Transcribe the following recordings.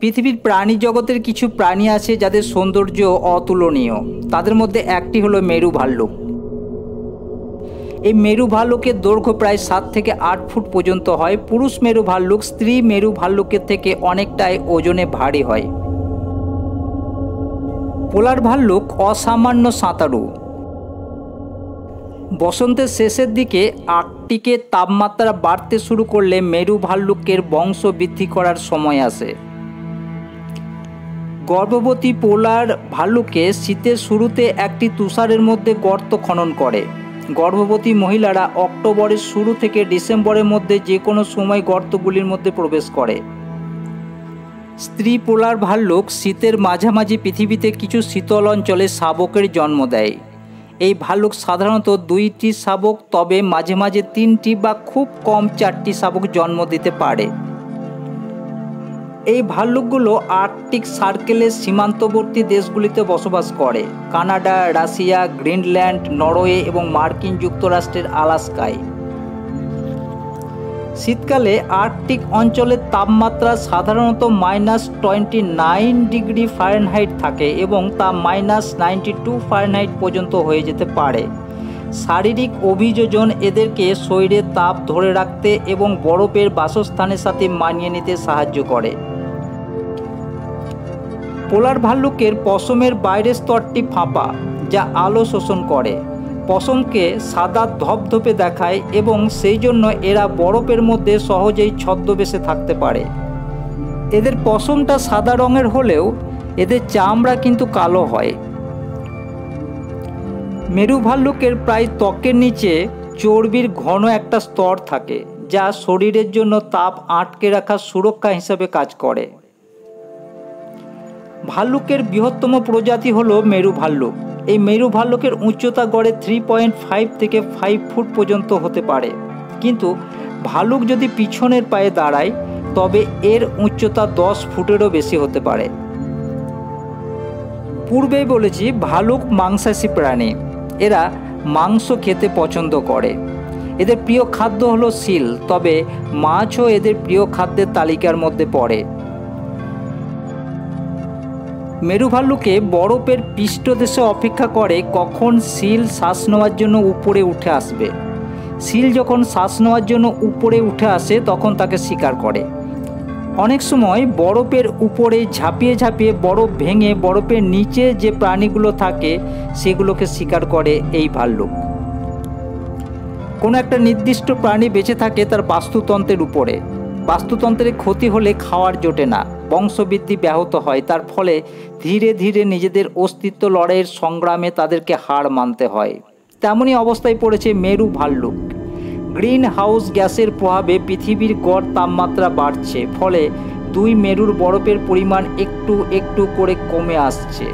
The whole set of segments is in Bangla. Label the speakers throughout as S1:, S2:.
S1: পৃথিবীর প্রাণী জগতের কিছু প্রাণী আছে যাদের সৌন্দর্য অতুলনীয়। তাদের মধ্যে একটি হলো মেরু ভাল্লুক। এই মেরু ভাল্লুকের দৈর্ঘ্য প্রায় 7 থেকে 8 ফুট পর্যন্ত হয়। পুরুষ মেরু ভাল্লুক স্ত্রী মেরু ভাল্লুকের থেকে অনেকটাই ওজনে ভারী হয়। পোলার ভাল্লুক অসামান্য সাঁতারু। বসন্তের শেষের দিকে আর্কটিকের তাপমাত্রা বাড়তে শুরু করলে মেরু ভাল্লুকের বংশ বৃদ্ধি করার সময় আসে। গর্ভবতী পোলার ভাল্লুকে শীতের শুরুতে একটি তুষারের মধ্যে গর্ত খনন করে। গর্ভবতী মহিলারা অক্টোবরের শুরু থেকে ডিসেম্বরের মধ্যে যে কোনো সময় গর্তগুলির মধ্যে প্রবেশ করে। স্ত্রী পোলার ভাল্লুক শীতের মাঝামাঝি পৃথিবীতে কিছু শীতল অঞ্চলে শাবকের জন্ম দেয়। এই ভাল্লুক সাধারণত 2টি শাবক, তবে মাঝে মাঝে 3টি বা খুব কম 4টি শাবক জন্ম দিতে পারে। এই ভাল্লুকগুলো আর্কটিক সার্কেলের সীমান্তবর্তী দেশগুলিতে বসবাস করে। কানাডা, রাশিয়া, গ্রিনল্যান্ড, নরওয়ে এবং মার্কিন যুক্তরাষ্ট্রের আলাস্কায়। শীতকালে আর্কটিক অঞ্চলের তাপমাত্রা সাধারণত -29 ডিগ্রি ফারেনহাইট থাকে এবং তা -92 ফারেনহাইট পর্যন্ত হয়ে যেতে পারে। শারীরিক অভিযোজন এদেরকে শরীরের তাপ ধরে রাখতে এবং বরফের বাসস্থানের সাথে মানিয়ে নিতে সাহায্য করে। পোলার ভাল্লুকের পশমের বাইরের স্তরটি ফাঁপা, যা আলো শোষণ করে। পশমকে সাদা ধপধপে দেখায় এবং সেই জন্য এরা বরফের মধ্যে সহজেই ছদ্মবেশে থাকতে পারে। এদের পশমটা সাদা রঙের হলেও এদের চামড়া কিন্তু কালো হয়। মেরু ভাল্লুকের প্রায় ত্বকের নিচে চর্বির ঘন একটা স্তর থাকে, যা শরীরের জন্য তাপ আটকে রাখার সুরক্ষা হিসাবে কাজ করে। ভাল্লুকের বৃহত্তম প্রজাতি হলো মেরু ভাল্লুক। এই মেরু ভাল্লুকের উচ্চতা গড়ে 3.5 থেকে 5 ফুট পর্যন্ত হতে পারে, কিন্তু ভাল্লুক যদি পিছনের পায়ে দাঁড়ায় তবে এর উচ্চতা 10 ফুটেরও বেশি হতে পারে। পূর্বেই বলেছি ভাল্লুক মাংসাশী প্রাণী। এরা মাংস খেতে পছন্দ করে। এদের প্রিয় খাদ্য হলো সিল, তবে মাছও এদের প্রিয় খাদ্যের তালিকার মধ্যে পড়ে। মেরু ভাল্লুকে বরফের পৃষ্ঠদেশে অপেক্ষা করে কখন সিল শ্বাস নেওয়ার জন্য উপরে উঠে আসবে। সিল যখন শ্বাস নেওয়ার জন্য উপরে উঠে আসে তখন তাকে শিকার করে। অনেক সময় বরফের উপরে ঝাঁপিয়ে ঝাঁপিয়ে বরফ ভেঙে বরফের নিচে যে প্রাণীগুলো থাকে সেগুলোকে শিকার করে এই ভাল্লুক। কোনো একটা নির্দিষ্ট প্রাণী বেঁচে থাকে তার বাস্তুতন্ত্রের উপরে। বাস্তুতন্ত্রের ক্ষতি হলে খাওয়ার জোটে না, বংশবৃদ্ধি ব্যাহত হয়। তার ফলে ধীরে ধীরে নিজেদের অস্তিত্ব লড়াইয়ের সংগ্রামে তাদেরকে হার মানতে হয়। তেমনই অবস্থায় পড়েছে মেরু ভাল্লুক। গ্রিন হাউস গ্যাসের প্রভাবে পৃথিবীর গড় তাপমাত্রা বাড়ছে, ফলে 2 মেরুর বরফের পরিমাণ একটু একটু করে কমে আসছে,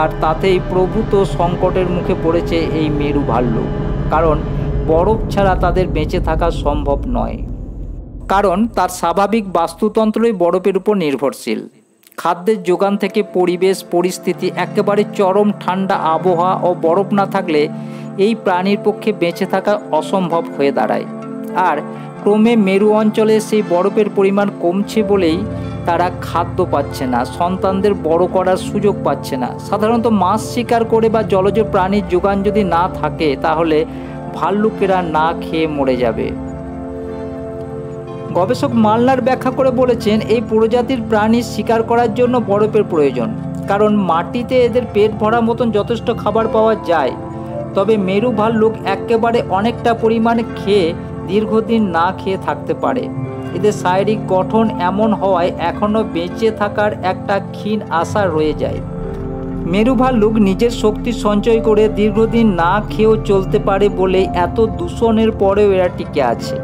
S1: আর তাতেই প্রভূত সংকটের মুখে পড়েছে এই মেরু ভাল্লুক। কারণ বরফ ছাড়া তাদের বেঁচে থাকা সম্ভব নয়, কারণ তার স্বাভাবিক বাস্তুতন্ত্রই বরফের উপর নির্ভরশীল। খাদ্যের যোগান থেকে পরিবেশ পরিস্থিতি, একেবারে চরম ঠান্ডা আবহাওয়া ও বরফ না থাকলে এই প্রাণীর পক্ষে বেঁচে থাকা অসম্ভব হয়ে দাঁড়ায়। আর ক্রমে মেরু অঞ্চলে সেই বরফের পরিমাণ কমছে বলেই তারা খাদ্য পাচ্ছে না, সন্তানদের বড় করার সুযোগ পাচ্ছে না। সাধারণত মাছ শিকার করে বা জলজ প্রাণীর যোগান যদি না থাকে তাহলে ভাল্লুকেরা না খেয়ে মরে যাবে। গবেষক মালনার ব্যাখ্যা করে বলেছেন, এই প্রজাতির প্রাণী শিকার করার জন্য বরফের প্রয়োজন, কারণ মাটিতে এদের পেট ভরা মতন যথেষ্ট খাবার পাওয়া যায়। তবে মেরু ভাল্লুক একেবারে অনেকটা পরিমাণে খেয়ে দীর্ঘদিন না খেয়ে থাকতে পারে। এদের শারীরিক গঠন এমন হওয়ায় এখনও বেঁচে থাকার একটা ক্ষীণ আশা রয়ে যায়। মেরু ভাল্লুক নিজের শক্তি সঞ্চয় করে দীর্ঘদিন না খেয়েও চলতে পারে বলে এত দূষণের পরেও এরা টিকে আছে।